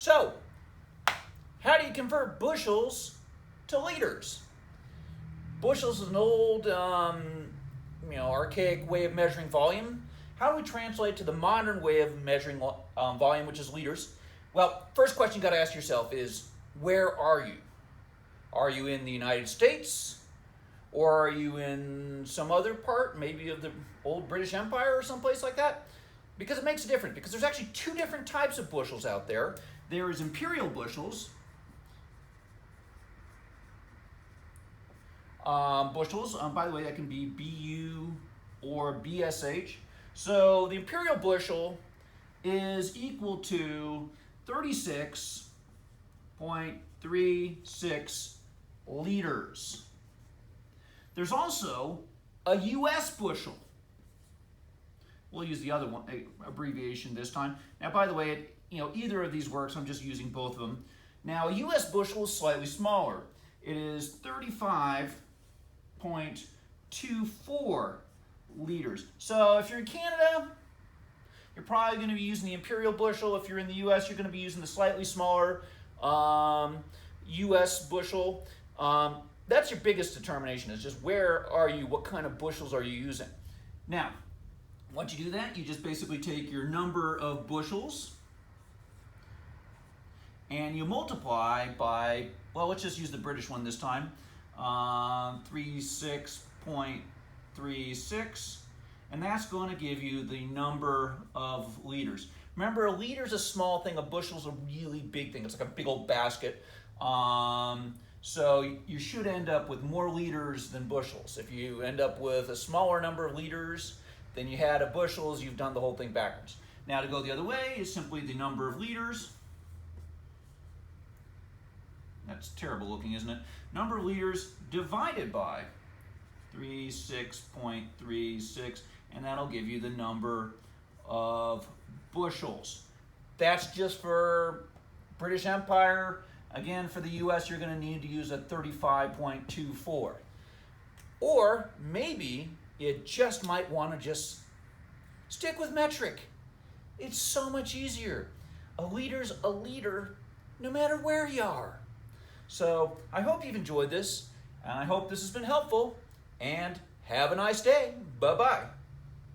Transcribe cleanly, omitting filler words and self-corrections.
So, how do you convert bushels to liters? Bushels is an old, archaic way of measuring volume. How do we translate to the modern way of measuring volume, which is liters? Well, first question you got to ask yourself is, where are you? Are you in the United States? Or are you in some other part, maybe of the old British Empire or someplace like that? Because it makes a difference, because there's actually two different types of bushels out there. There is imperial bushels. By the way, that can be BU or BSH. So the imperial bushel is equal to 36.36 liters. There's also a US bushel. We'll use the other one, abbreviation this time. Now, by the way, either of these works. I'm just using both of them. Now, a US bushel is slightly smaller. It is 35.24 liters. So if you're in Canada, you're probably going to be using the imperial bushel. If you're in the US, you're going to be using the slightly smaller US bushel. That's your biggest determination, is just where are you, what kind of bushels are you using. Now, once you do that, you just basically take your number of bushels and you multiply by, well, let's just use the British one this time, 36.36, and that's going to give you the number of liters. Remember, a liter is a small thing, a bushel is a really big thing. It's like a big old basket. So you should end up with more liters than bushels. If you end up with a smaller number of liters than you had of bushels, you've done the whole thing backwards. Now, to go the other way is simply the number of liters. That's terrible looking, isn't it? Number of liters divided by 36.36, and that'll give you the number of bushels. That's just for British Empire. Again, for the US, you're going to need to use a 35.24. Or maybe you just might want to just stick with metric. It's so much easier. A liter's a liter no matter where you are. So I hope you've enjoyed this, and I hope this has been helpful, and have a nice day. Bye-bye.